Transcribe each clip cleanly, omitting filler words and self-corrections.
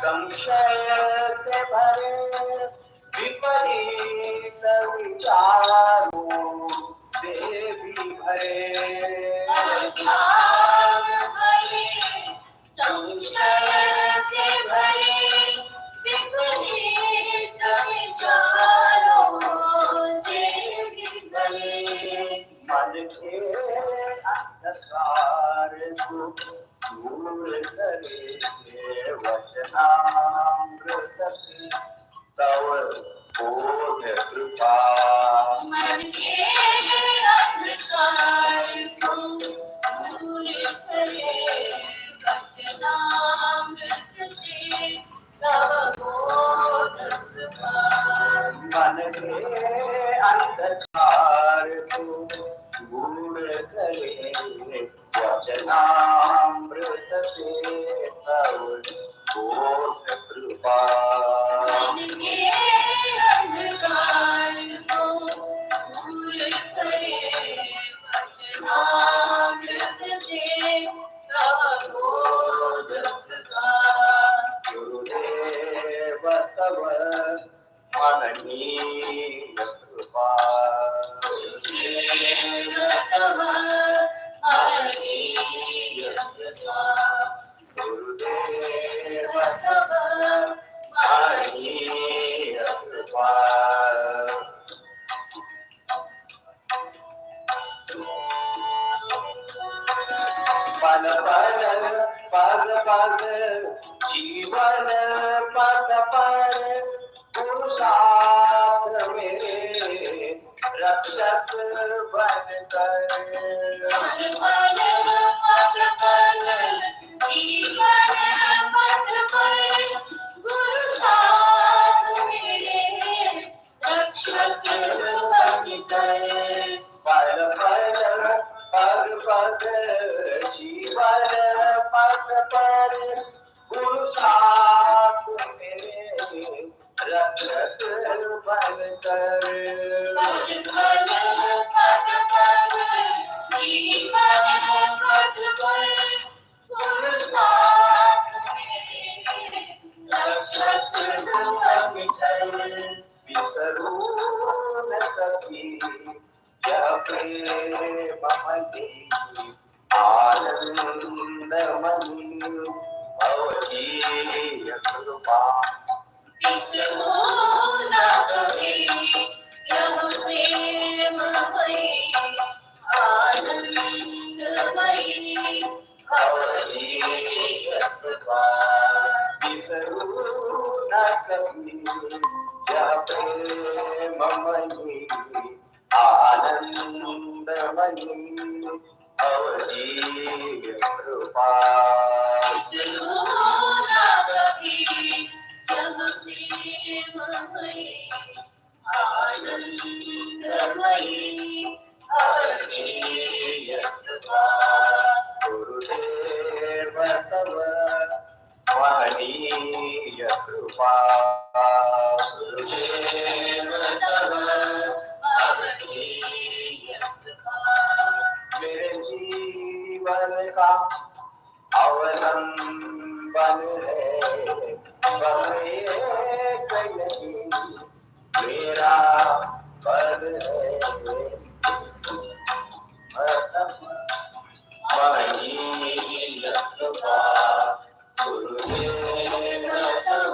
संशय से भरे विपरीत विचारों से भी भरे संशय से भरे विपरीत विचारों से भी भरे मन के अंधकार को दूर करे वचनामृत से तव बोध कृपा मन के अंधकार को दूर करे वचनामृत से तव बोध कृपा मन के अंधकार को दूर करे वचनामृत से तव बोध कृपा मन के अंधकार को दूर करे वचनामृत से तव बोध कृपा गुरुदेव तव मननीय कृपा गुरुदेव तव मननीय कृपा गुरुदेव तव मननीय कृपा पल पल पल पल जीवन पथ पर पुरुषार्थ मेरे रक्षक बनकर पल पल पल पल जीवन पथ पर पुरुषार्थ मेरे रक्षक बनकर पल पल पल पल जीवन पथ पर पुरुषार्थ मेरे रक्षक बनकर पल पल पल पल जीवन पथ पर पुरुषार्थ मेरे रक्षक बनकर विसरू न कभी यह प्रेम मणि आनंद मणि भवदीय कृपा विसरो न कभी यह प्रेम मणि आनंदमयी भवदीय कृपा विसरो न कभी यह प्रेम मणि आनंदमयी भवदीय कृपा विसरो न कभी यह प्रेम मणि आनंदमयी भवदीय कृपा गुरुदेव तव महनीय कृपा गुरुदेव तव महनीय कृपा मेरे जीवन का अवलंबन है बस एक नहीं मेरा पद है महनीय कृपा गुरुदेव तव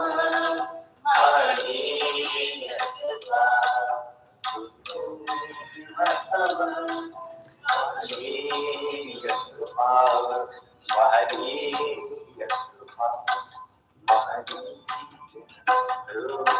महनीय कृपा गुरुदेव तव महनीय कृपा महनीय कृपा महनीय कृपा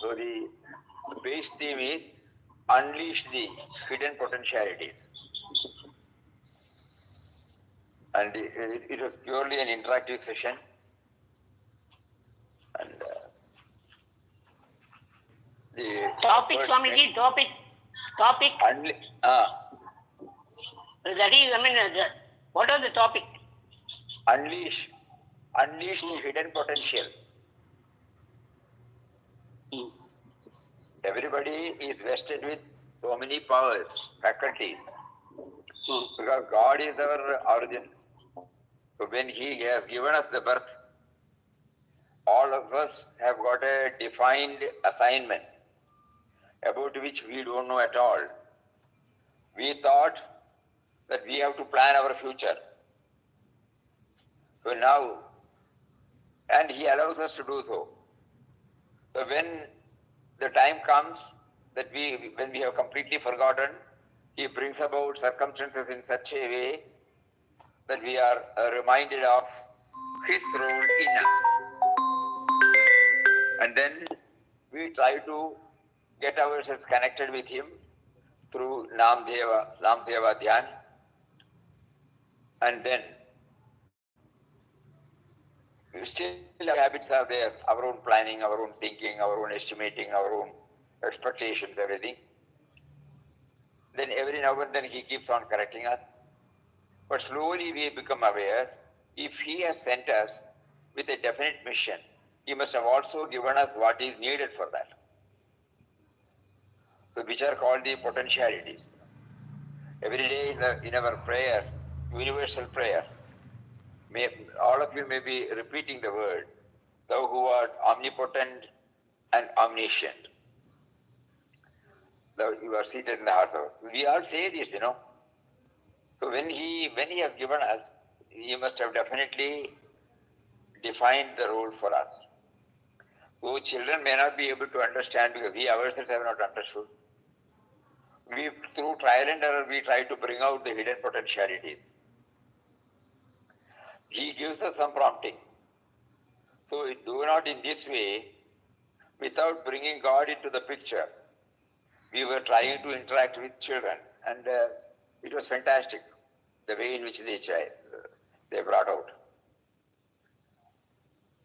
So the base theme is unleash the hidden potentialities. And it was purely an interactive session. And the Topic, Swamiji, topic. That is, what was the topic? Unleash the hidden potential. Everybody is vested with so many powers, faculties. Because God is our origin. So when He has given us the birth, all of us have got a defined assignment about which we don't know at all. We thought that we have to plan our future. So now, and He allows us to do so. So when the time comes that when we have completely forgotten, He brings about circumstances in such a way that we are reminded of His role in us. And then we try to get ourselves connected with Him through Namdeva Dhyan. And then still our habits are there, our own planning, our own thinking, our own estimating, our own expectations, everything. Then every now and then He keeps on correcting us. But slowly we become aware, if He has sent us with a definite mission, He must have also given us what is needed for that. So which are called the potentialities. Every day in our prayer, universal prayer, all of you may be repeating the word, Thou who art omnipotent and omniscient. Thou, you are seated in the heart of. We all say this, So when he has given us, He must have definitely defined the role for us. So children may not be able to understand because we ourselves have not understood. Through trial and error, we try to bring out the hidden potentialities. He gives us some prompting. So do not in this way, without bringing God into the picture. We were trying to interact with children, and it was fantastic, the way in which they brought out.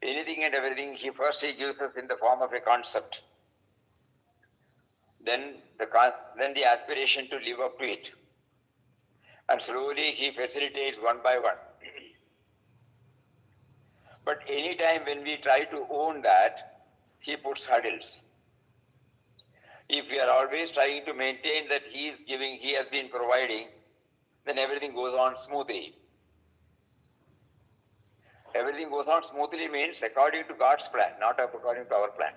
Anything and everything, He gives us in the form of a concept. Then the aspiration to live up to it. And slowly He facilitates one by one. But any time when we try to own that, He puts hurdles. If we are always trying to maintain that He is giving, He has been providing, then everything goes on smoothly. Everything goes on smoothly means according to God's plan, not according to our plan.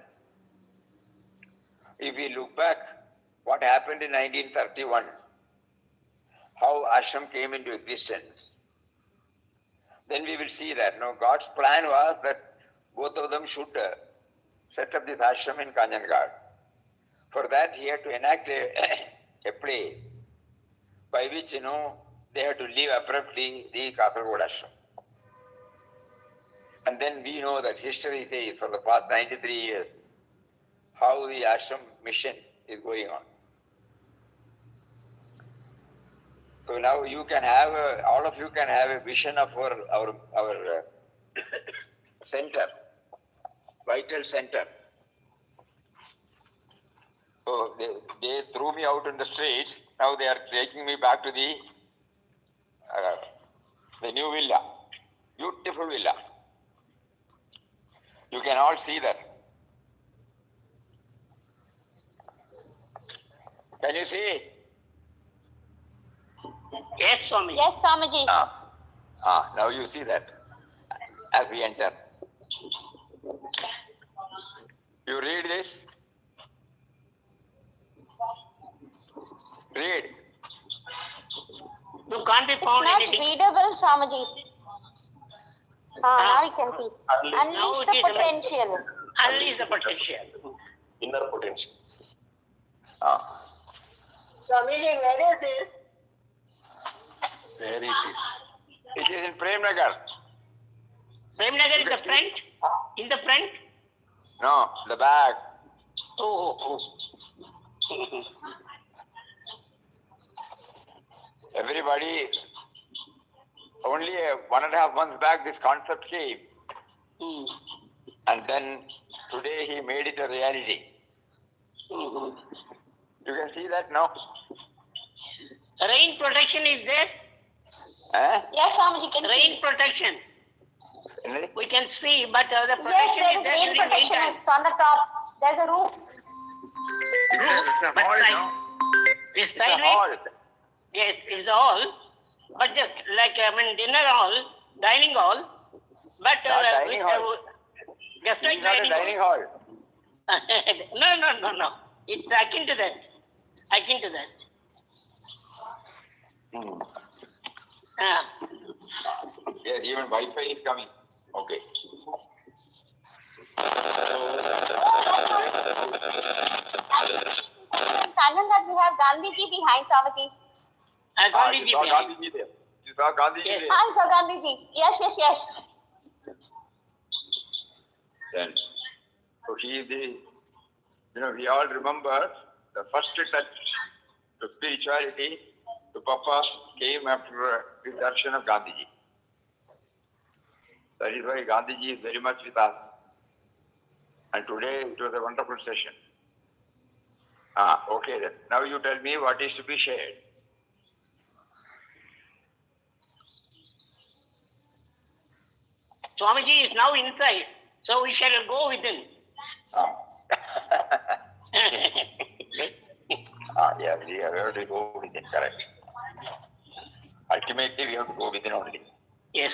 If we look back, what happened in 1931, how ashram came into existence, then we will see that God's plan was that both of them should set up this ashram in Kanjangarh. For that, He had to enact a play by which, they had to leave abruptly the Kasaragod ashram. And then we know that history says for the past 93 years, how the ashram mission is going on. So now you can have, all of you can have a vision of our center, vital center. So they threw me out in the street. Now they are taking me back to the new villa, beautiful villa. You can all see that. Can you see? Yes, Swami. Yes, Swamiji. Now you see that as we enter. You read this? Read. You can't be It's found not anything. readable, Swamiji. Now we can see. Unleash the potential. Unleash the potential. Inner potential. Swamiji, where is this? Where it is? It is in Prem Nagar. Premnagar in the front? In the front? No, the back. Oh. Everybody, only 1.5 months back this concept came. Hmm. And then today he made it a reality. Mhm. You can see that now. Rain protection is there? Yes, Swamiji, can Rain see. protection. Really? We can see, but the Yes, protection there is is there rain during rain protection. time. It's on the top. There's a roof. It's a But hall side- now. This It's a sideways, hall. yes, it's the hall, but just like dinner hall, dining hall, but Not dining hall. just It's like not a dining hall. No. It's akin to that. Akin to that. Hmm. Ah. Yes, even Wi-Fi is coming. Okay. Simon, that we have Gandhiji behind Swamiji. Gandhiji You saw behind. Gandhiji there. You saw Gandhiji Yes. there. I saw Gandhiji. Yes. Then, so he is the, we all remember the first touch to spirituality to Papa came after the darshan of Gandhiji. That is why Gandhiji is very much with us. And today it was a wonderful session. Okay then. Now you tell me what is to be shared. Swamiji is now inside, so we shall go within. Yes, we have to go within, correct. Ultimately, we have to go within only. Yes.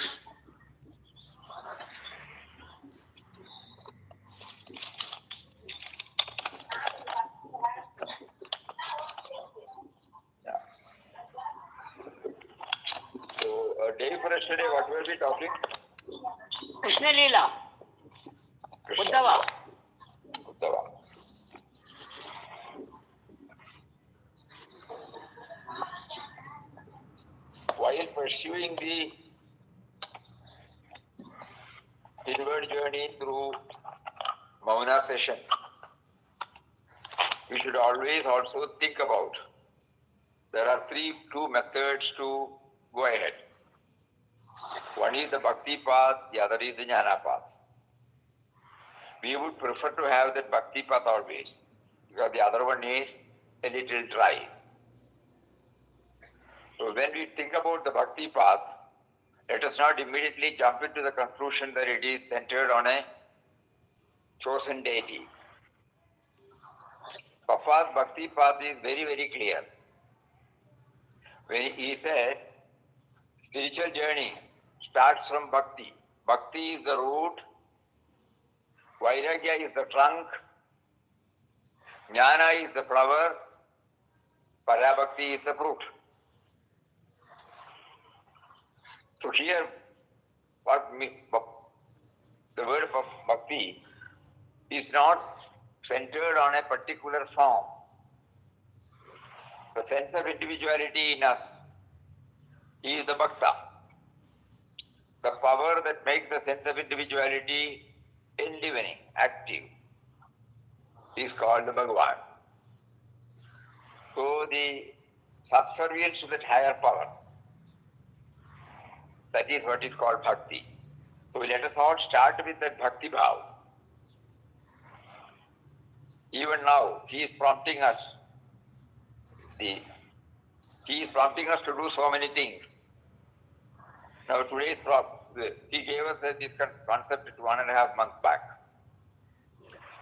Yeah. So, day for yesterday, what were we talking? Krishna Leela. Uddhava. Uddhava. While pursuing the inward journey through Mauna session, we should always also think about there are two methods to go ahead. One is the bhakti path, the other is the jnana path. We would prefer to have that bhakti path always, because the other one is a little dry. So when we think about the bhakti path, let us not immediately jump into the conclusion that it is centered on a chosen deity. Papa's bhakti path is very, very clear. When he said, spiritual journey starts from bhakti. Bhakti is the root, Vairagya is the trunk, Jnana is the flower, Parabhakti is the fruit. So here, the word bhakti is not centered on a particular form. The sense of individuality in us is the bhakta. The power that makes the sense of individuality enlivening, active, is called the Bhagavan. So the subservience to that higher power, that is what is called bhakti. So let us all start with that bhakti bhav. Even now, he is prompting us. He is prompting us to do so many things. Now today's he gave us this concept 1.5 months back.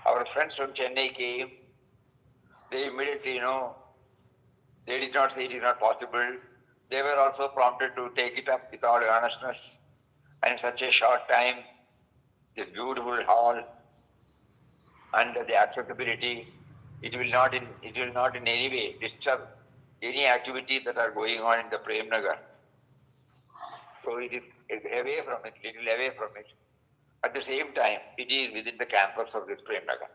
Our friends from Chennai came. They immediately, they did not say it is not possible. They were also prompted to take it up with all earnestness. And in such a short time, this beautiful hall and the accessibility, it will not in any way disturb any activities that are going on in the Prem Nagar. So it is away from it, little away from it. At the same time, it is within the campus of this Prem Nagar.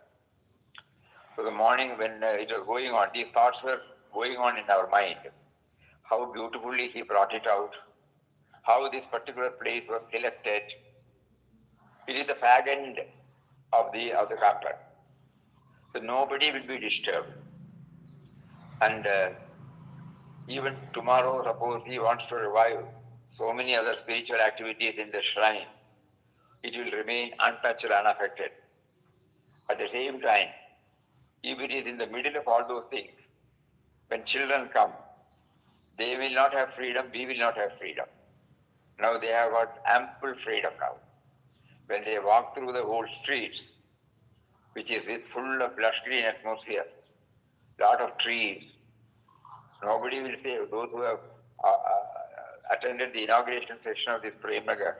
So the morning when it was going on, these thoughts were going on in our mind. How beautifully he brought it out. How this particular place was selected. It is the fag end of the contract. So nobody will be disturbed. And even tomorrow, suppose he wants to revive so many other spiritual activities in the shrine, it will remain untouched, unaffected. At the same time, if it is in the middle of all those things, when children come, they will not have freedom, we will not have freedom. Now they have got ample freedom now. When they walk through the whole streets, which is full of lush green atmosphere, lot of trees, nobody will say, those who have attended the inauguration session of this Premnagar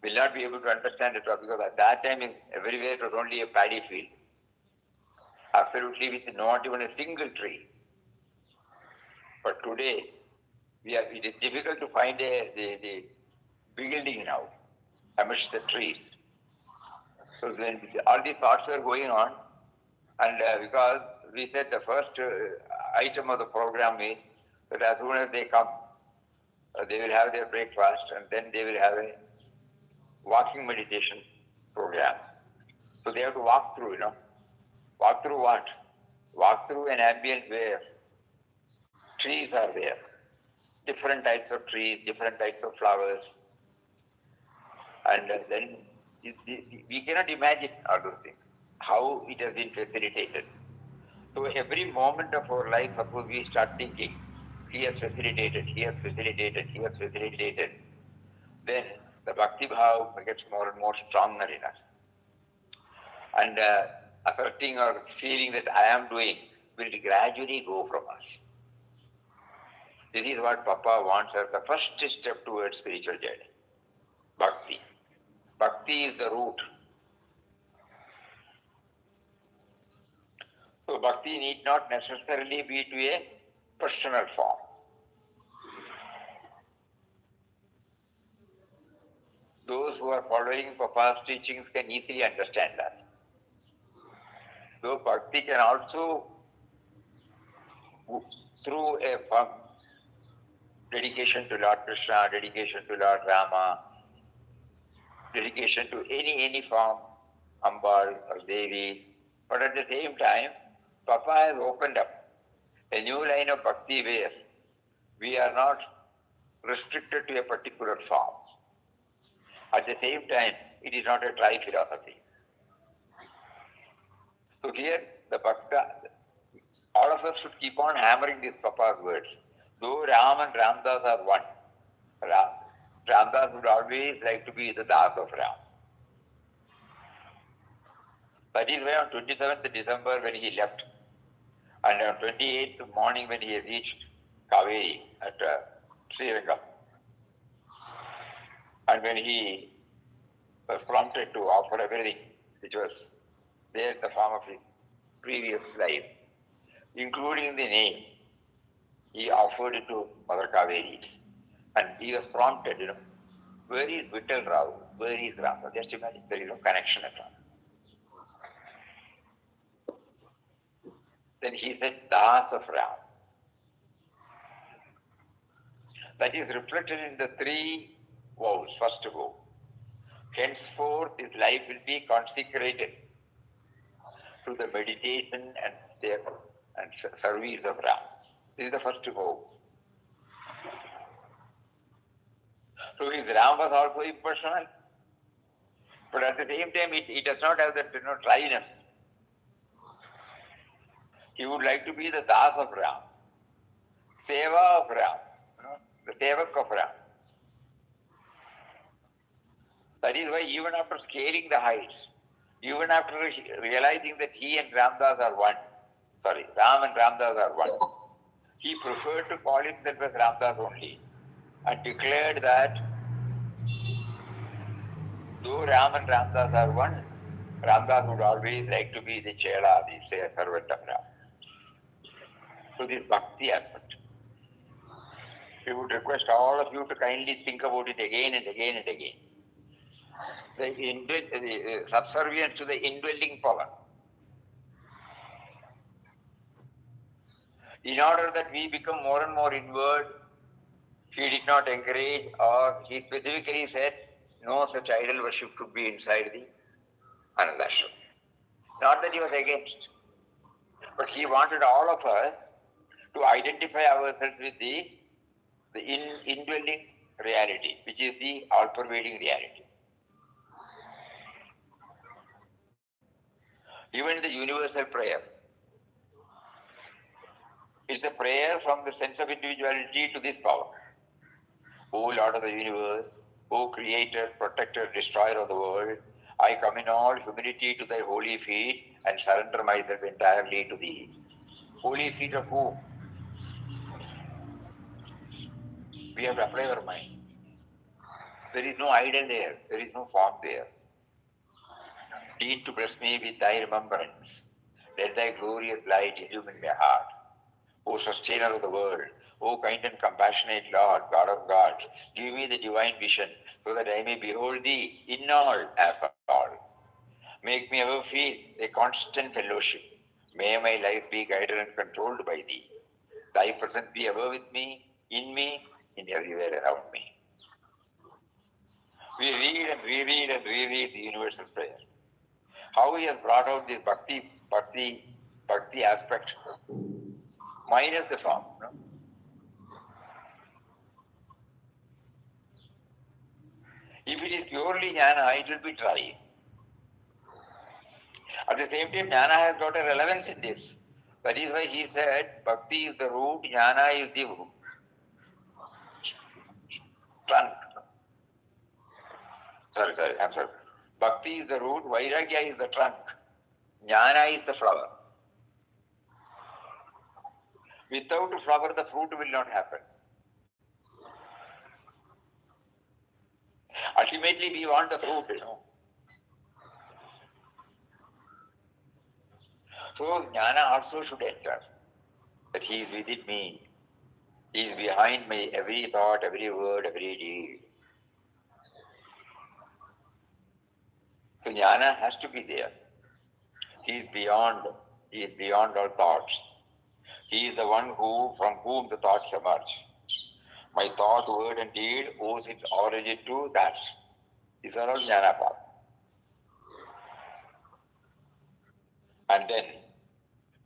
will not be able to understand it because at that time everywhere it was only a paddy field, absolutely with not even a single tree. But today, it is difficult to find the building now amidst the trees. So then all these thoughts were going on, and because we said the first item of the program is that as soon as they come, they will have their breakfast and then they will have a walking meditation program. So they have to walk through, Walk through what? Walk through an ambient where trees are there. Different types of trees, different types of flowers. And then we cannot imagine all those things, how it has been facilitated. So every moment of our life, suppose we start thinking, he has facilitated, he has facilitated, he has facilitated, then the Bhakti Bhav gets more and more stronger in us. And asserting or feeling that I am doing will gradually go from us. This is what Papa wants as the first step towards spiritual journey. Bhakti. Bhakti is the root. So Bhakti need not necessarily be to a personal form. Those who are following Papa's teachings can easily understand that. Though Bhakti can also, through a form, dedication to Lord Krishna, dedication to Lord Rama, dedication to any form, Ambal or Devi. But at the same time, Papa has opened up a new line of Bhakti where we are not restricted to a particular form. At the same time, it is not a dry philosophy. So here, the Bhakta, all of us should keep on hammering these Papa's words. Though Ram and Ramdas are one, Ramdas would always like to be the Das of Ram. That is why on 27th December when he left, and on 28th morning when he reached Kaveri at Srirangam, and when he was prompted to offer everything which was there in the form of his previous life, including the name, he offered it to Mother Kaveri. And he was prompted, where is Vittal Rao? Where is Rama? Just imagine, there is no connection at all. Then he said, Das of Ram. That is reflected in the three vows. First vow, henceforth his life will be consecrated to the meditation and service of Ram. This is the first vow. So his Ram was also impersonal, but at the same time it does not have that dryness. He would like to be the Das of Ram, Seva of Ram, the Sevak of Ram. That is why even after scaling the heights, even after realizing that he and Ramdas are one, Ram and Ramdas are one, he preferred to call himself as Ramdas only and declared that though Ram and Ramdas are one, Ramdas would always like to be the Chela, the servant of Ram. So this Bhakti aspect. We would request all of you to kindly think about it again and again and again. The subservience to the indwelling power. In order that we become more and more inward, he did not encourage, or he specifically said, no such idol worship should be inside thee. Anandashram. Not that he was against, but he wanted all of us to identify ourselves with the indwelling reality, which is the all-pervading reality. Even the universal prayer, it's a prayer from the sense of individuality to this power. O Lord of the universe, O Creator, Protector, Destroyer of the world, I come in all humility to thy holy feet and surrender myself entirely to thee. Holy feet of whom? We have to apply our mind. There is no idol there, there is no form there. Deign to bless me with thy remembrance. Let thy glorious light illumine my heart. O sustainer of the world, O kind and compassionate Lord, God of gods, give me the divine vision so that I may behold thee in all as all. Make me ever feel a constant fellowship. May my life be guided and controlled by thee. Thy presence be ever with me, in everywhere around me. We read and reread the universal prayer. How he has brought out this bhakti aspect, minus the form. No? If it is purely jnana, it will be dry. At the same time, jnana has got a relevance in this. That is why he said, bhakti is the root, jnana is the trunk. I'm sorry. Bhakti is the root, vairagya is the trunk, jnana is the flower. Without a flower, the fruit will not happen. Ultimately, we want the fruit, So, jnana also should enter. That he is within me. He is behind my every thought, every word, every deed. So, jnana has to be there. He is beyond all thoughts. He is the one from whom the thoughts emerge. My thought, word and deed owes its origin to that. These are all jnana path. And then,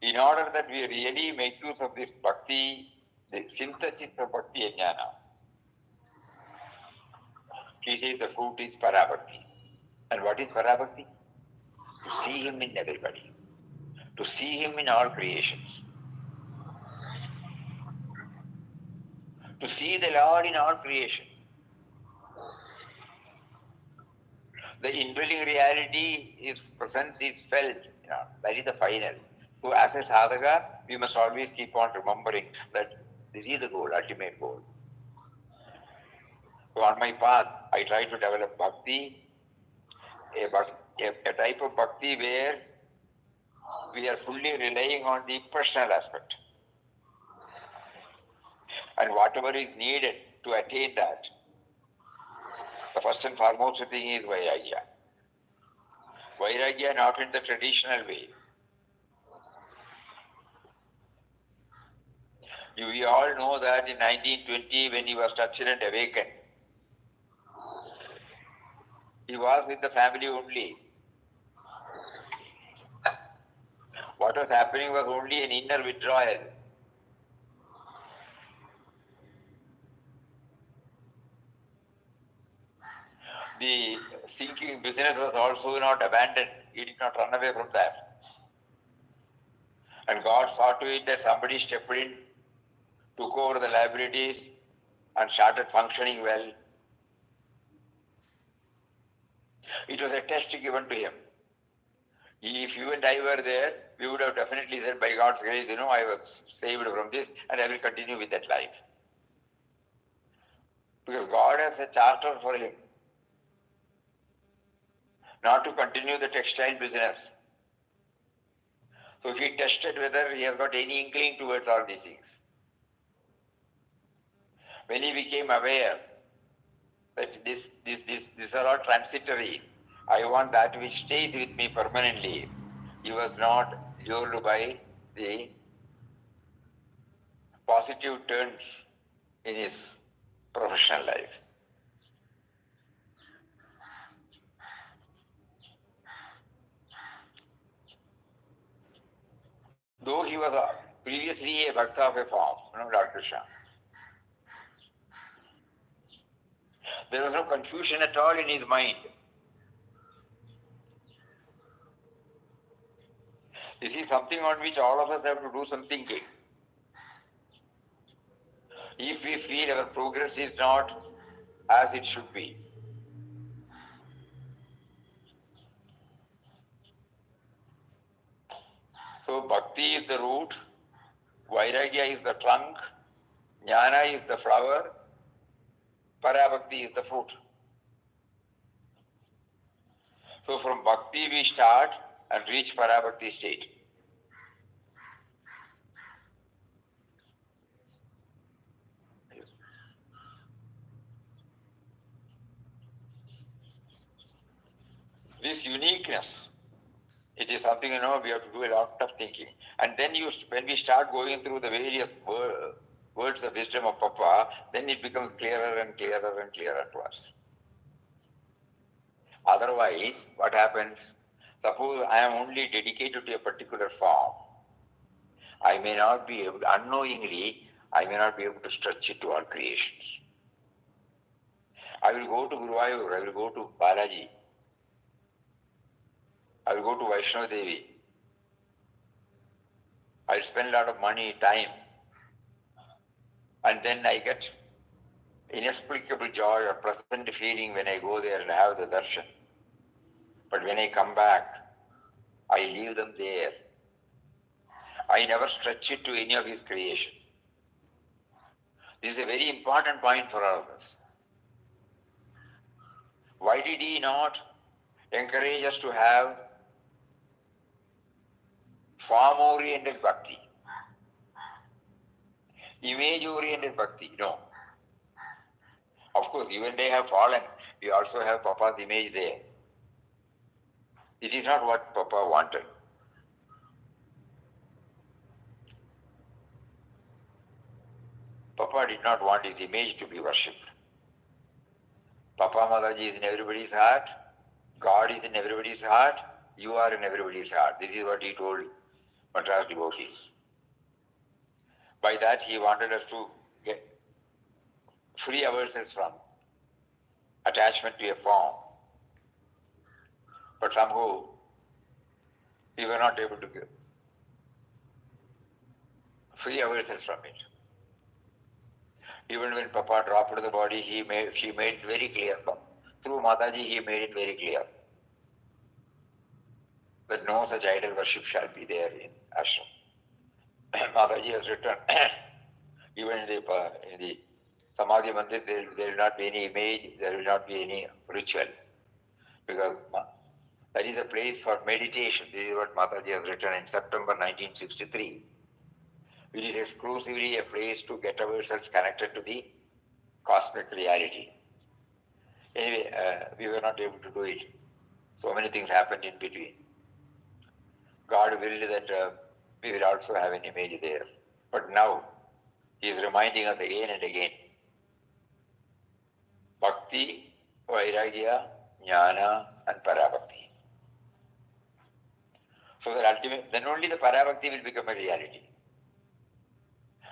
in order that we really make use of this bhakti, the synthesis of bhakti and jnana, he says the fruit is parabhakti. And what is parabhakti? To see him in everybody, to see him in all creations, to see the Lord in all creation. The indwelling reality, His presence is felt. That is the final. So as a sadhaka, we must always keep on remembering that this is the goal, ultimate goal. So on my path, I try to develop bhakti, a type of bhakti where we are fully relying on the personal aspect. And whatever is needed to attain that, the first and foremost thing is vairagya. Vairagya not in the traditional way. We all know that in 1920, when he was touched and awakened, he was with the family only. What was happening was only an inner withdrawal. The sinking business was also not abandoned. He did not run away from that. And God saw to it that somebody stepped in, took over the liabilities, and started functioning well. It was a test given to him. If you and I were there, we would have definitely said, by God's grace, I was saved from this and I will continue with that life. Because God has a charter for him not to continue the textile business. So he tested whether he has got any inkling towards all these things. When he became aware that these are all transitory, I want that which stays with me permanently, he was not lured by the positive turns in his professional life. Though he was previously a bhakta of a form, Lord Krishna. There was no confusion at all in his mind. This is something on which all of us have to do some thinking. If we feel our progress is not as it should be, so bhakti is the root, vairagya is the trunk, jnana is the flower, parabhakti is the fruit. So from bhakti we start and reach parabhakti state. This uniqueness, it is something, we have to do a lot of thinking. And then when we start going through the various words of wisdom of Papa, then it becomes clearer and clearer and clearer to us. Otherwise, what happens? Suppose I am only dedicated to a particular form. I may not be able, unknowingly, I may not be able to stretch it to all creations. I will go to Guruvayur, I will go to Balaji, I will go to Vaishnava Devi. I will spend a lot of money, time, and then I get inexplicable joy or pleasant feeling when I go there and have the darshan. But when I come back, I leave them there. I never stretch it to any of his creation. This is a very important point for all of us. Why did he not encourage us to have form-oriented bhakti? Image-oriented bhakti? No. Of course, even they have fallen. We also have Papa's image there. It is not what Papa wanted. Papa did not want his image to be worshipped. Papa Mataji is in everybody's heart. God is in everybody's heart. You are in everybody's heart. This is what he told Madras devotees. By that he wanted us to free ourselves from attachment to a form. But somehow we were not able to free ourselves from it. Even when Papa dropped the body, she made it very clear. Through Mataji, he made it very clear that no such idol worship shall be there in ashram. Mataji has written, even in the Samadhi Mandir, there will not be any image, there will not be any ritual. Because that is a place for meditation. This is what Mataji has written in September 1963. It is exclusively a place to get ourselves connected to the cosmic reality. Anyway, we were not able to do it. So many things happened in between. God willed that we will also have an image there. But now, he is reminding us again and again. Bhakti, Vairagya, Jnana and Parabhakti. So that then only the Parabhakti will become a reality.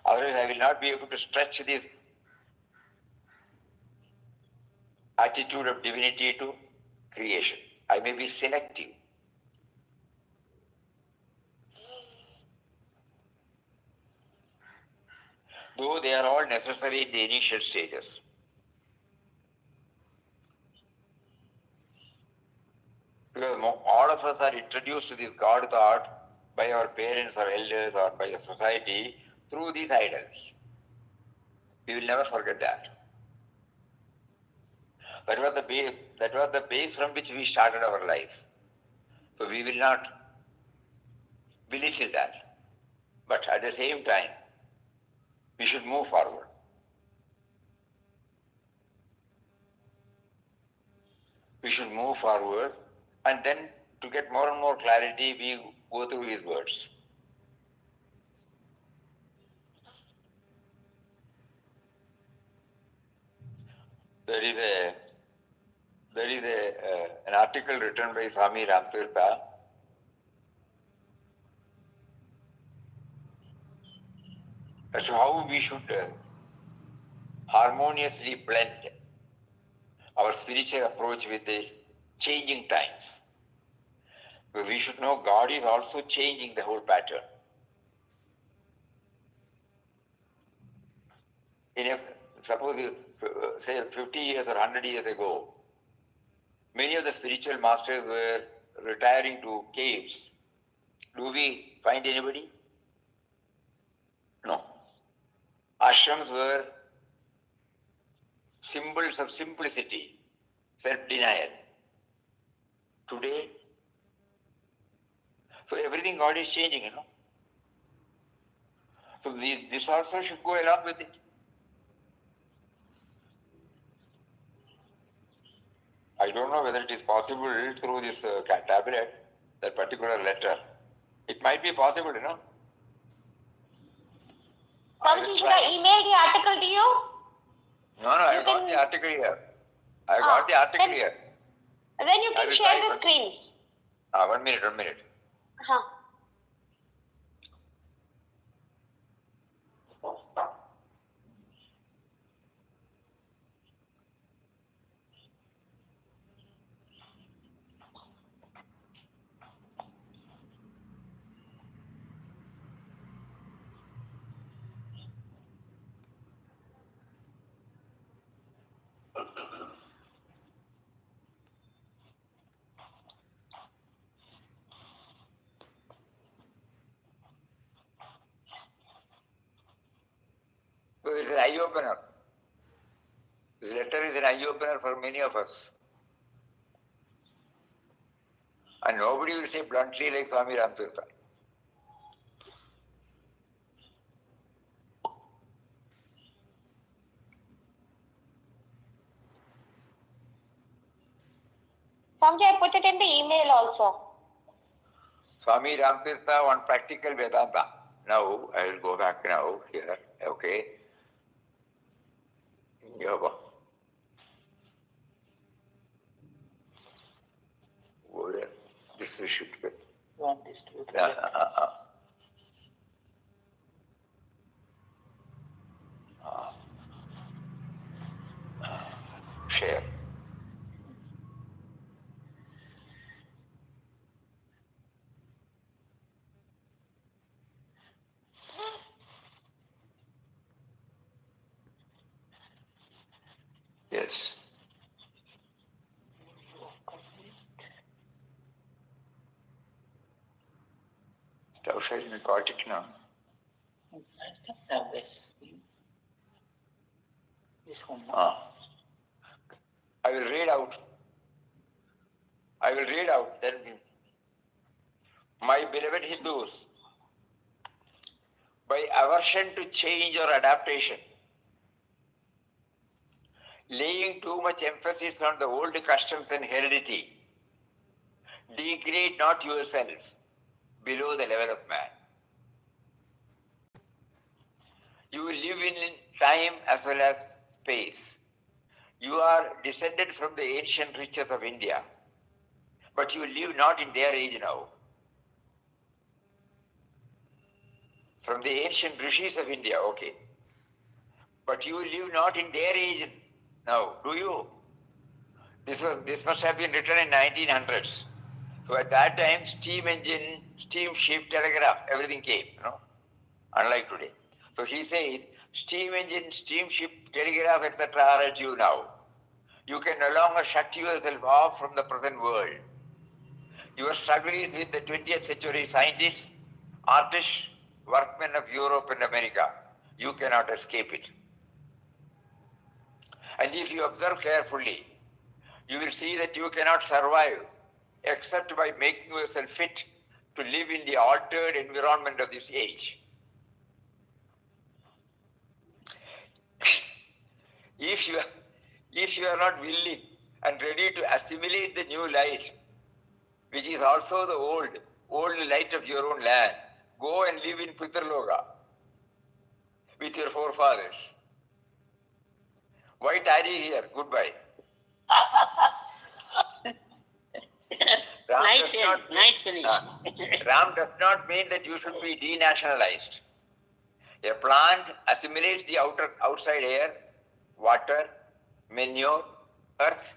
Otherwise, I will not be able to stretch this attitude of divinity to creation. I may be selective. Though they are all necessary in the initial stages. Because all of us are introduced to this God thought by our parents or elders or by the society through these idols. We will never forget that. That was the base from which we started our life. So we will not belittle that. But at the same time, we should move forward. We should move forward, and then to get more and more clarity, we go through his words. There is an article written by Swami Ramtirtha as to how we should harmoniously blend our spiritual approach with the changing times. Because we should know God is also changing the whole pattern. Suppose, say 50 years or 100 years ago, many of the spiritual masters were retiring to caves. Do we find anybody? No. Ashrams were symbols of simplicity, self-denial. Today, so everything God is changing, So this also should go along with it. I don't know whether it is possible to read through this tablet, that particular letter. It might be possible, Swamiji, should I email the article to you? No, I got the article here. I got the article here. Then you can share the screen. 1 minute. Huh. So it's an eye-opener. This letter is an eye-opener for many of us. And nobody will say bluntly like Swami Ramtirtha. Swamiji, I put it in the email also. Swami Ramtirtha on practical Vedanta. Now, I will go back now here. Okay. Yoga. This we should get. Want this to be Share. Yes. Tausha, you got it now. I still have this. This one. I will read out. Then, my beloved Hindus, by aversion to change or adaptation, laying too much emphasis on the old customs and heredity, degrade not yourself below the level of man. You will live in time as well as space. You are descended from the ancient riches of India, but you live not in their age now. From the ancient rishis of India, okay. But you live not in their age now, do you? This must have been written in 1900s. So at that time, steam engine, steamship, telegraph, everything came, unlike today. So he says, steam engine, steamship, telegraph, etc. are at you now. You can no longer shut yourself off from the present world. Your struggle is with the 20th century scientists, artists, workmen of Europe and America. You cannot escape it. And if you observe carefully, you will see that you cannot survive except by making yourself fit to live in the altered environment of this age. If you are not willing and ready to assimilate the new light, which is also the old light of your own land, go and live in Pitraloka with your forefathers. Why tarry here? Goodbye. Nice finish. Ram does not mean that you should be denationalized. A plant assimilates the outside air, water, manure, earth,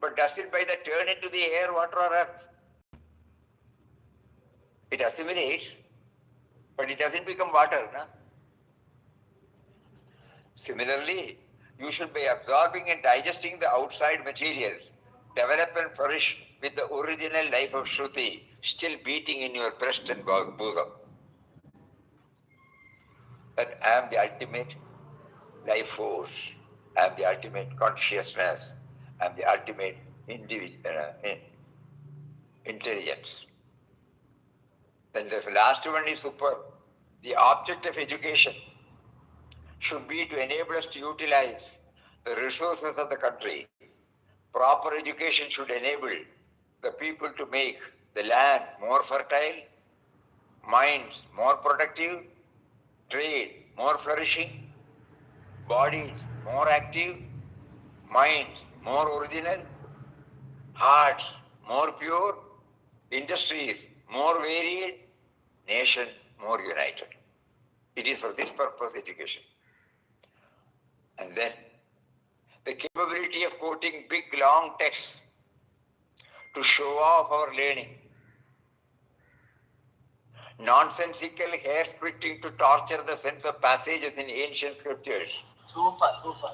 but does it by the turn into the air, water or earth? It assimilates, but it doesn't become water. No? Similarly, you should be absorbing and digesting the outside materials, develop and flourish with the original life of Shruti still beating in your breast and bosom. That I am the ultimate life force, I am the ultimate consciousness, I am the ultimate intelligence. Then the last one is superb. The object of education should be to enable us to utilize the resources of the country. Proper education should enable the people to make the land more fertile, minds more productive, trade more flourishing, bodies more active, minds more original, hearts more pure, industries more varied, nation more united. It is for this purpose education. And then the capability of quoting big long texts to show off our learning. Nonsensical hair splitting to torture the sense of passages in ancient scriptures. Super, super.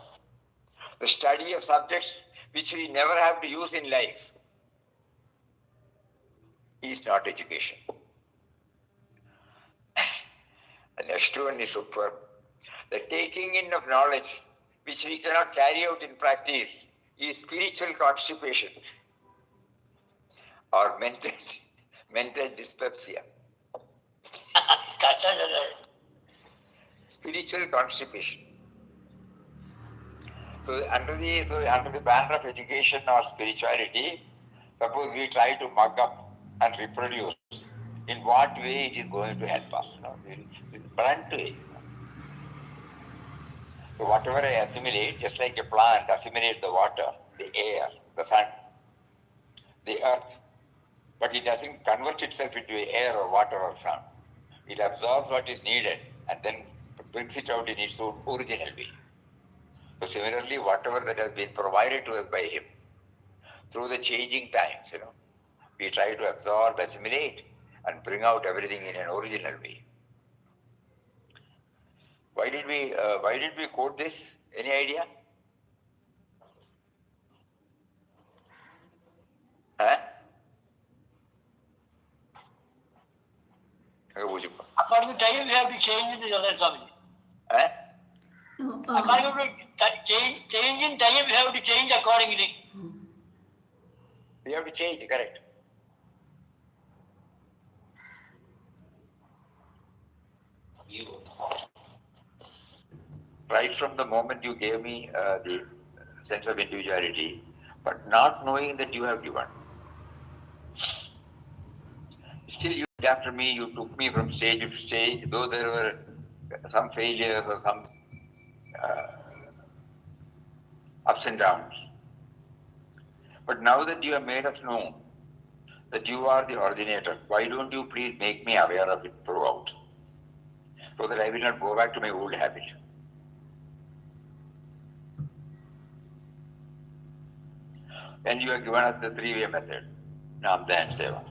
The study of subjects which we never have to use in life is not education. The next one is superb. The taking in of knowledge which we cannot carry out in practice is spiritual constipation or mental dyspepsia. Spiritual constipation. So under the banner of education or spirituality, suppose we try to mug up and reproduce, in what way it is going to help us? In blunt way. So whatever I assimilate, just like a plant assimilates the water, the air, the sun, the earth, but it doesn't convert itself into air or water or sun. It absorbs what is needed and then brings it out in its own original way. So similarly, whatever that has been provided to us by him, through the changing times, we try to absorb, assimilate, and bring out everything in an original way. Why did we quote this? Any idea? Huh? According to time, we have to change the other Swami. Huh? According to change in time, we have to change accordingly. We have to change, correct. Right from the moment you gave me the sense of individuality, but not knowing that you have given. Still, you after me, you took me from stage to stage, though there were some failures or some ups and downs. But now that you have made us know that you are the originator, why don't you please make me aware of it throughout, so that I will not go back to my old habit. And you have given us the three-way method, Namda and Seva.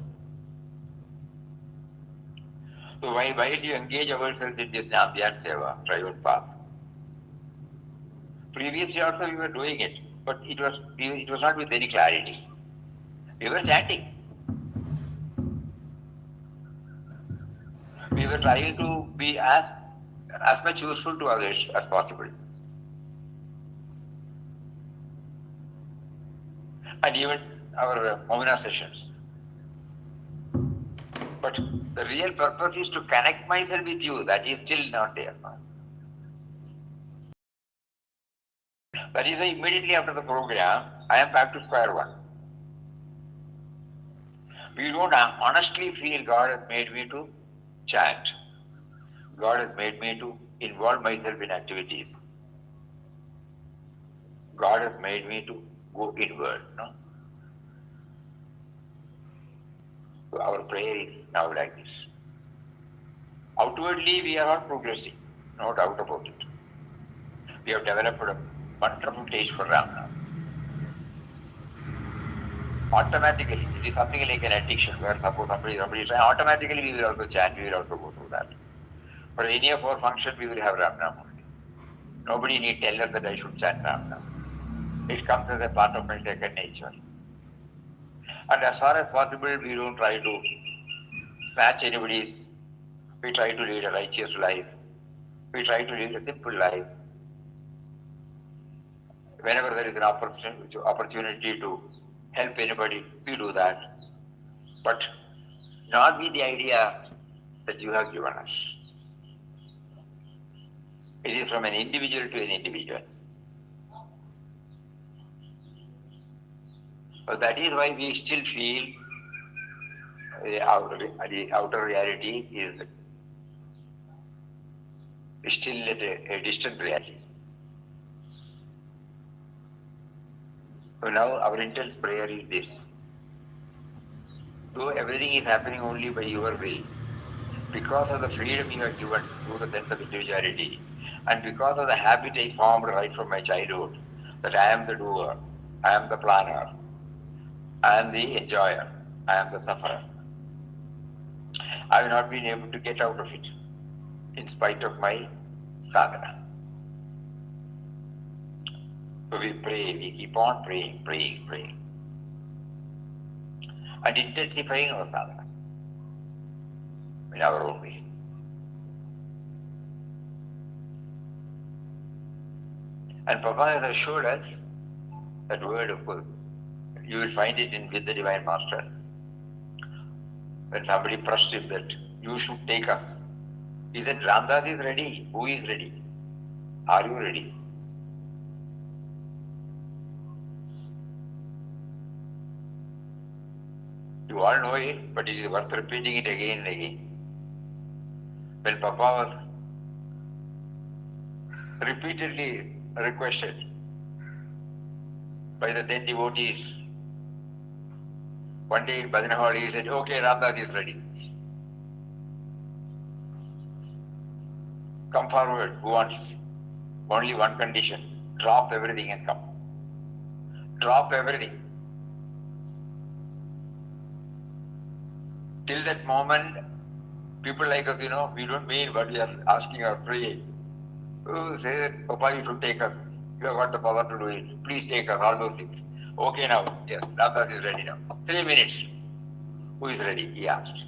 So why do you engage ourselves in this Namda and Seva, triune path? Previously also we were doing it, but it was not with any clarity. We were chanting. We were trying to be as much useful to others as possible. And even our Mauna sessions. But the real purpose is to connect myself with you. That is still not there. That is why immediately after the program, I am back to square one. We don't honestly feel God has made me to chant. God has made me to involve myself in activities. God has made me to go inward. No? So our prayer is now like this. Outwardly we are all progressing. No doubt about it. We have developed a wonderful taste for Ram now. Automatically, it is something like an addiction where suppose somebody is trying, automatically we will also chant, we will also go through that. For any of our functions, we will have Ram Nam only. Nobody need tell us that I should chant Ram Nam. It comes as a part of my second nature. And as far as possible, we don't try to match anybody's. We try to lead a righteous life. We try to lead a simple life. Whenever there is an opportunity to help anybody, we do that. But not with the idea that you have given us. It is from an individual to an individual. So that is why we still feel the outer reality is still at a distant reality. So now our intense prayer is this. Though everything is happening only by your will, because of the freedom you are given through the sense of individuality, and because of the habit I formed right from my childhood, that I am the doer, I am the planner, I am the enjoyer, I am the sufferer, I have not been able to get out of it in spite of my sadhana. So we pray, we keep on praying, and intensifying our sadhana in our own way. And Papa has assured us that word, of course, you will find it in With the Divine Master. When somebody pressed him that you should take us, he said, Ramdas is ready. Who is ready? Are you ready? You all know it, but it is worth repeating it again and again. When Papa was repeatedly requested by the then devotees, one day in Bhajana Hall he said, okay, Ramdas is ready. Come forward, who wants? Only one condition, drop everything and come. Drop everything. Till that moment, people like us, we don't mean what we are asking or praying. Oh, say that, Papa, you should take us. You have got the power to do it. Please take us, all those things. Okay now, yes, Ramdas is ready now. 3 minutes. Who is ready? He asked.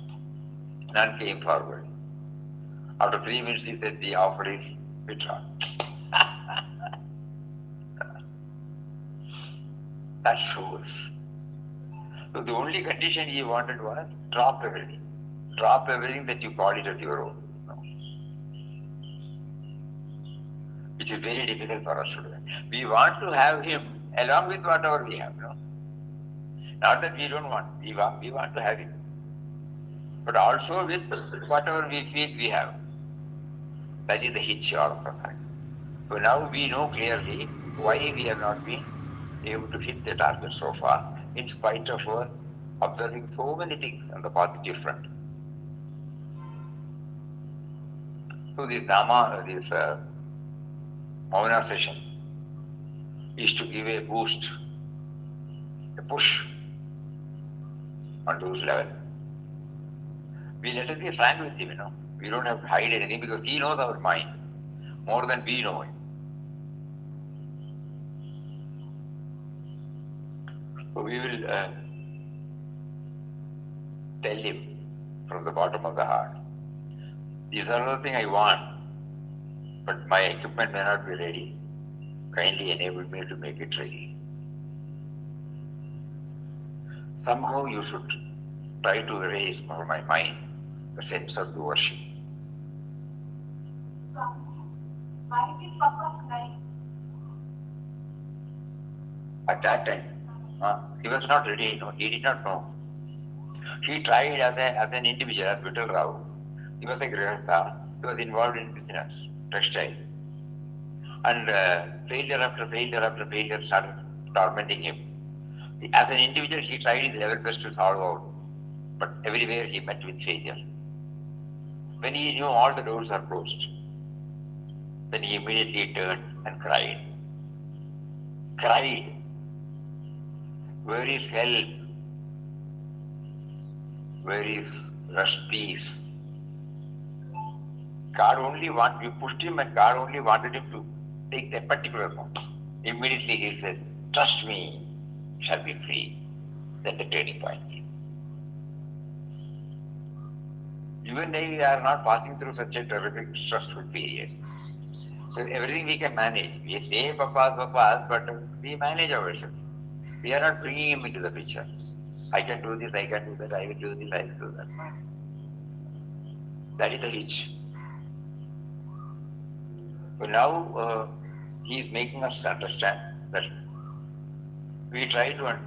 None came forward. After 3 minutes, he said, the offer is withdrawn. That shows. So the only condition he wanted was drop everything. Drop everything that you call it as your own. Which is very difficult for us to do. We want to have him along with whatever we have. Not that we don't want. We want to have him. But also with whatever we feel we have. That is the hitch all of the fact. So now we know clearly why we have not been able to hit the target so far, in spite of our observing so many things on the positive front. So this Mauna session is to give a boost, a push on those levels. We let us be frank with him, We don't have to hide anything because he knows our mind more than we know it. So we will tell him from the bottom of the heart, these are the things I want, but my equipment may not be ready. Kindly enable me to make it ready. Somehow you should try to erase from my mind the sense of the worship. Why did Papa cry? At that time, he was not ready, he did not know. He tried as an individual, as Vittal Rao. He was a grihastha, he was involved in business, textile. And failure after failure started tormenting him. As an individual, he tried his level best to solve out, but everywhere he met with failure. When he knew all the doors are closed, Then he immediately turned and cried. Cried. Where is help? Where is rest, peace? We pushed him and God only wanted him to take that particular moment. Immediately he said, trust me, shall be free. Then the turning point. You and I are not passing through such a terrific, stressful period. So everything we can manage. We say papas, but we manage ourselves. We are not bringing him into the picture. I can do this, I can do that, I will do this, I will do that. That is the hitch. So now he is making us understand that we try to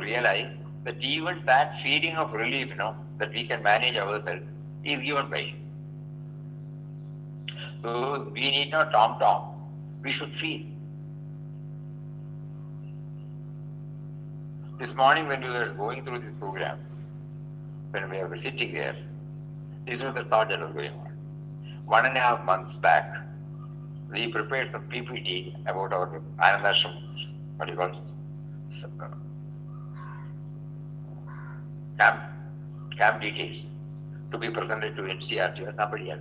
realize that even that feeling of relief, that we can manage ourselves is given by him. So we need not tom. We should feel. This morning when we were going through this program, when we were sitting there, this was the thought that was going on. 1.5 months back, we prepared some PPT about our Anandashram, what do you call it? Camp details to be presented to NCRT or somebody else.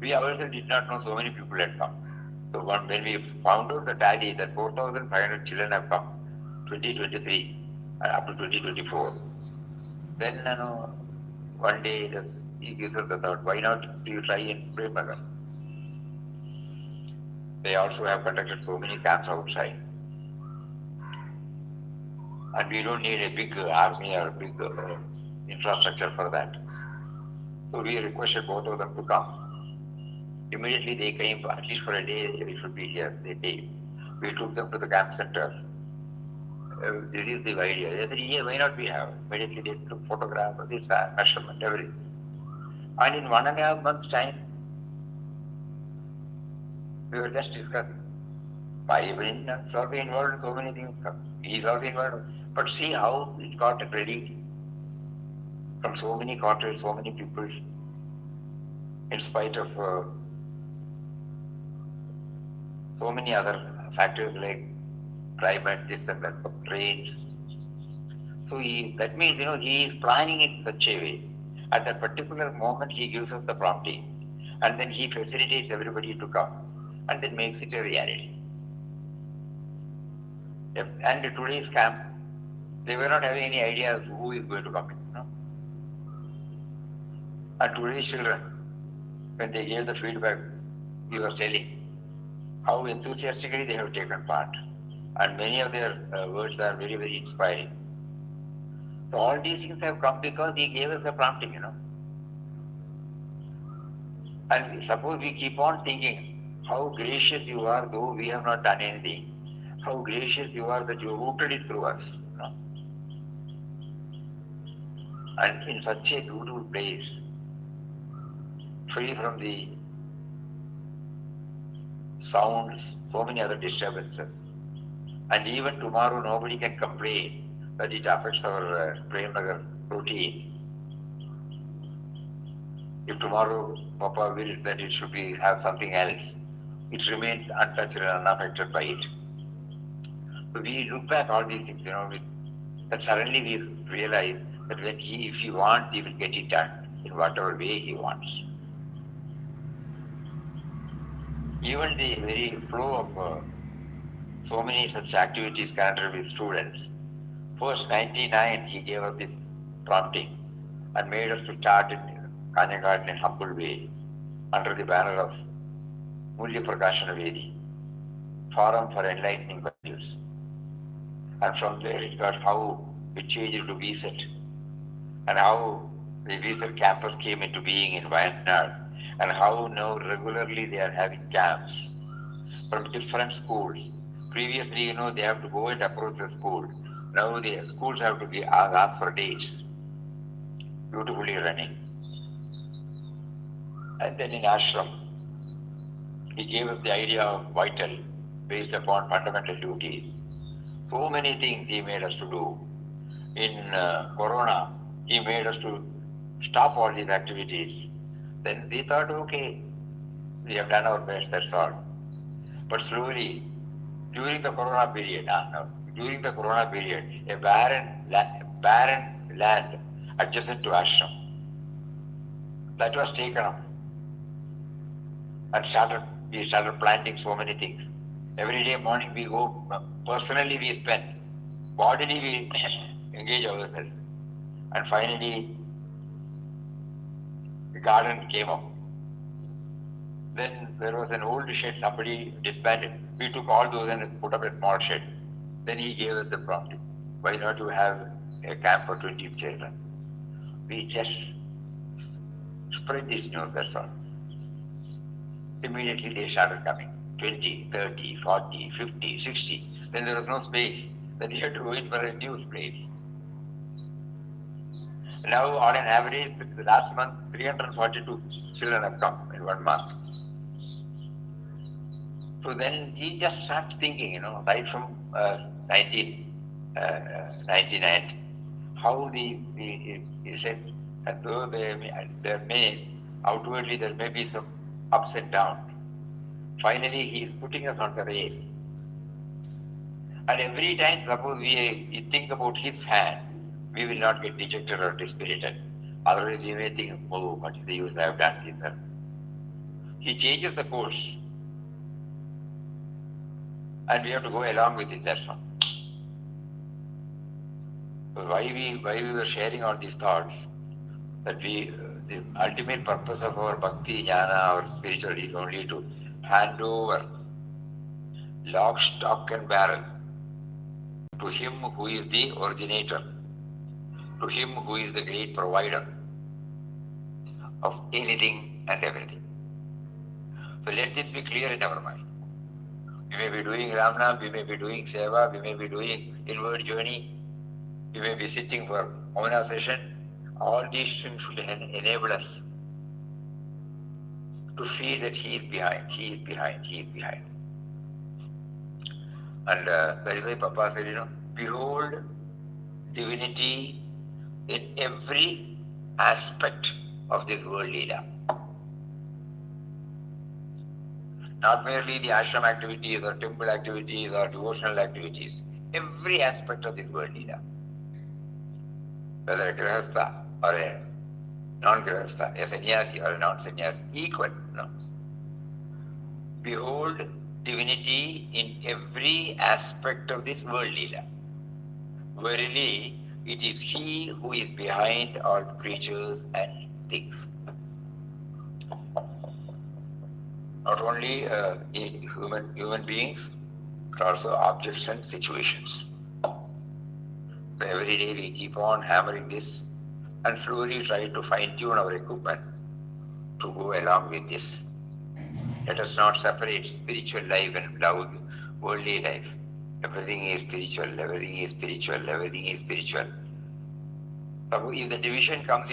We ourselves did not know so many people had come. So when we found out the tally that 4,500 children have come, 2023 and up to 2024, then one day he gives us the thought, why not do you try in Premagar? They also have conducted so many camps outside. And we don't need a big army or big infrastructure for that. So we requested both of them to come. Immediately they came, at least for a day, they should be here. They came. We took them to the camp center. This is the idea. They said, yeah, why not we have? Immediately they took photographs of this measurement, everything. And in 1.5 months' time, we were just discussing. Why even also involved in so many things. He is also involved. But see how it got ready from so many quarters, so many people, in spite of so many other factors like climate, this and that, rains. So that means, he is planning it in such a way. At that particular moment, he gives us the prompting. And then he facilitates everybody to come. And then makes it a reality. And today's camp, they were not having any idea of who is going to come in. And today's children, when they gave the feedback, he was telling how enthusiastically they have taken part. And many of their words are very, very inspiring. So all these things have come because he gave us the prompting, And suppose we keep on thinking how gracious you are, though we have not done anything. How gracious you are that you rooted it through us. And in such a beautiful place, free from the sounds, so many other disturbances. And even tomorrow nobody can complain that it affects our Premagar routine. If tomorrow Papa wills that it should have something else, it remains untouched and unaffected by it. So we look back all these things, that suddenly we realize that if he wants, he will get it done in whatever way he wants. Even the very flow of so many such activities connected with students. First, 99, he gave us this prompting and made us to start in Kanya Garden in a humble way under the banner of Mulya Prakashana Vedi, Forum for Enlightening Values. And from there it got how it changed to VSET and how the VSET campus came into being in Wayanad and how now regularly they are having camps from different schools. Previously, they have to go and approach the school. Now the schools have to be asked for dates. Beautifully running. And then in ashram, he gave us the idea of vital based upon fundamental duties. So many things he made us to do. In Corona, he made us to stop all these activities. Then we thought, okay, We have done our best, that's all. But slowly, during the Corona period, a barren land adjacent to ashram, that was taken up and we started planting so many things. Every day morning we go, personally we spend, bodily we engage ourselves. And finally, the garden came up. Then there was an old shed, somebody disbanded. We took all those and put up a small shed. Then he gave us the prompt. Why not you have a camp for 20 children? We just spread this news, that's all. Immediately they started coming. 20, 30, 40, 50, 60. Then there was no space. Then you had to wait for a new place. Now, on an average, the last month, 342 children have come in 1 month. So then he just starts thinking, right from 1990, how he said, and though outwardly there may be some ups and downs, finally he is putting us on the rail. And every time, suppose we think about his hand, we will not get dejected or dispirited. Otherwise, we may think, oh, what is the use I have done this? He changes the course. And we have to go along with it, that's all. So why we were sharing all these thoughts, that the ultimate purpose of our bhakti, jnana, our spiritual is only to hand over lock, stock and barrel to him who is the originator, to him who is the great provider of anything and everything. So let this be clear in our mind. We may be doing Ramnam, we may be doing Seva, we may be doing inward journey, we may be sitting for Omana session. All these things should enable us to feel that he is behind, he is behind, he is behind. And that is why Papa said, behold divinity in every aspect of this world leela. Not merely the ashram activities or temple activities or devotional activities, every aspect of this world leela. Whether a grihastha or a non-grihastha, a sannyasi or a non-sannyasi, equal. No. Behold divinity in every aspect of this world leela. Verily, it is he who is behind all creatures and things. Not only human beings, but also objects and situations. So every day we keep on hammering this and slowly try to fine-tune our equipment to go along with this. Let us not separate spiritual life and worldly life. Everything is spiritual, everything is spiritual, everything is spiritual. So if the division comes,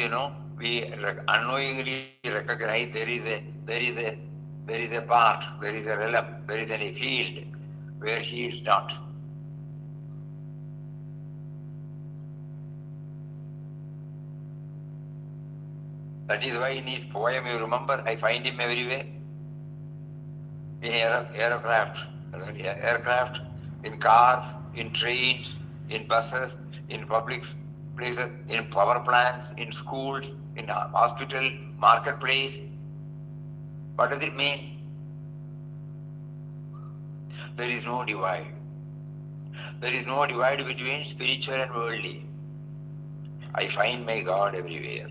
we unknowingly recognize there is a part, there is a realm, there is a field where he is not. That is why in his poem, you remember, I find him everywhere. In aircraft, in cars, in trains, in buses, in public places, in power plants, in schools, in hospital, marketplace. What does it mean? There is no divide. There is no divide between spiritual and worldly. I find my God everywhere.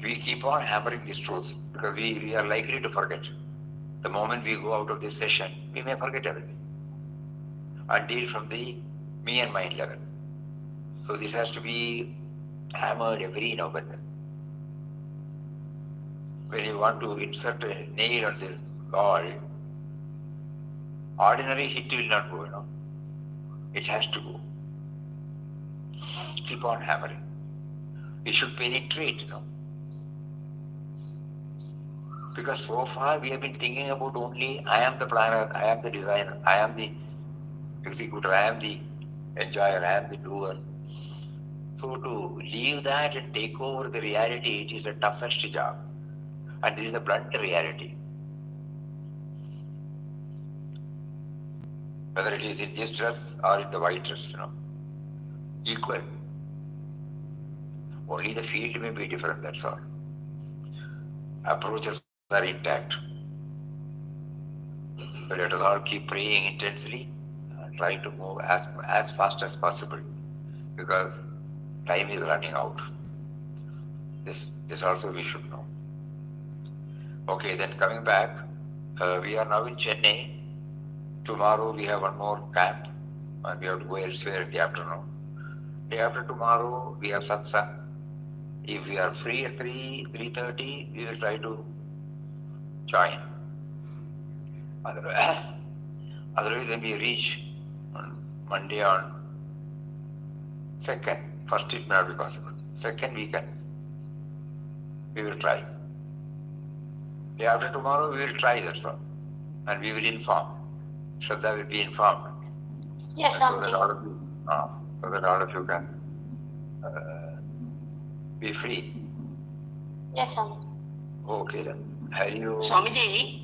We keep on hammering this truth because we are likely to forget. The moment we go out of this session, we may forget everything and deal from the me and mind level. So this has to be hammered every now and then. When you want to insert a nail on the wall, ordinary hit will not go, It has to go. Keep on hammering. It should penetrate, Because so far we have been thinking about only I am the planner, I am the designer, I am the executor, I am the enjoyer, I am the doer. So to leave that and take over the reality, it is the toughest job. And this is a blunt reality. Whether it is in this dress or in the white dress, equal. Only the field may be different, that's all. Approaches are intact. So let us all keep praying intensely, trying to move as fast as possible, because time is running out. This also we should know. Okay, then coming back, we are now in Chennai. Tomorrow we have one more camp, and we have to go elsewhere in the afternoon. Day after tomorrow we have Satsang. If we are free at 3:30, we will try to join. Otherwise, when we reach on Monday on 2nd, first it may not be possible. Second weekend, we will try. Day after tomorrow, we will try, that's all. And we will inform. Shraddha will be informed. Yes, so Swamiji. that all of you can be free. Yes, Swamiji. Okay then. Have you... Swamiji,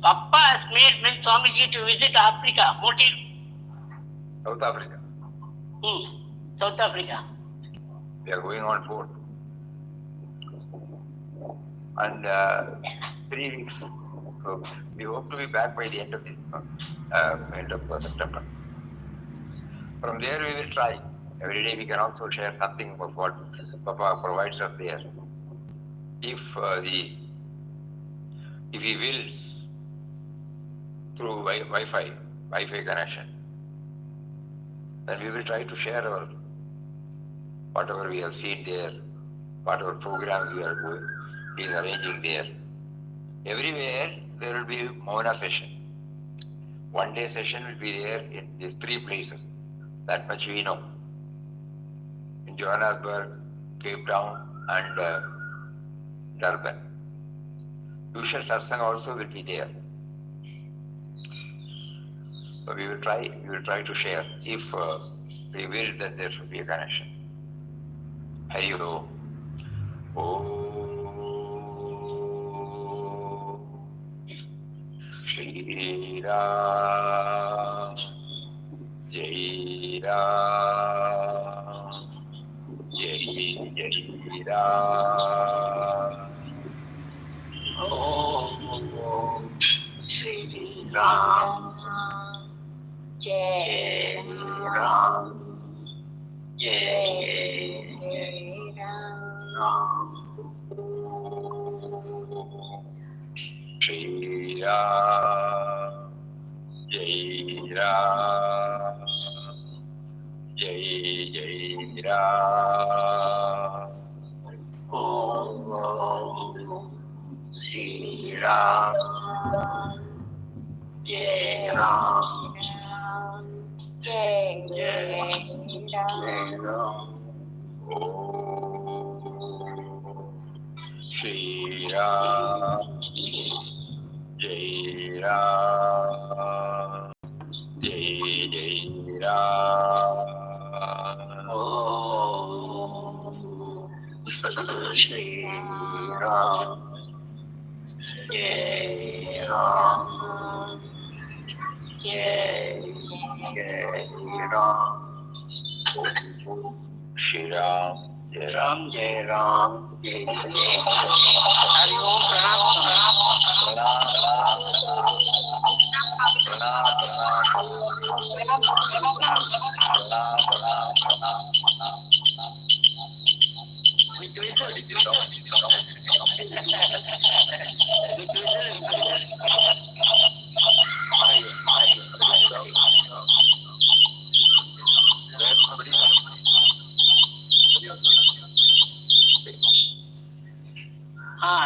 Papa has made Swamiji to visit Africa. Motive? South Africa. South Africa. We are going on 4th. And 3 weeks. So we hope to be back by the end of this month, end of September. From there we will try. Every day we can also share something of what Papa provides us there. If he wills, through Wi-Fi connection, then we will try to share whatever we have seen there, whatever programs he is arranging there. Everywhere there will be Mauna session. One day session will be there in these 3 places. That much we know. In Johannesburg, Cape Town and Durban. Usual Satsang also will be there. So we will try to share. If we will, then there should be a connection. Hari Om. Shri Ram, Jai Ram, Jai Ram. Om Shri Ram, Jai Ram, Jai Ram. Shri Ram, Jai Ram, Jai Ram. Om Shri Ram, Jai Ram, Jai Ram. Shri Ram, Jai Ram, Jai Ram. Shri Ram, Jai Ram, Jai Ram. Shri Ram, Jai Ram, Jai Ram, Jai Hari Om,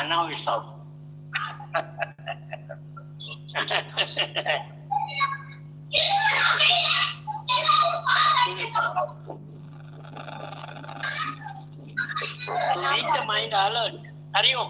now it's off. To make the mind alert. Hari Om.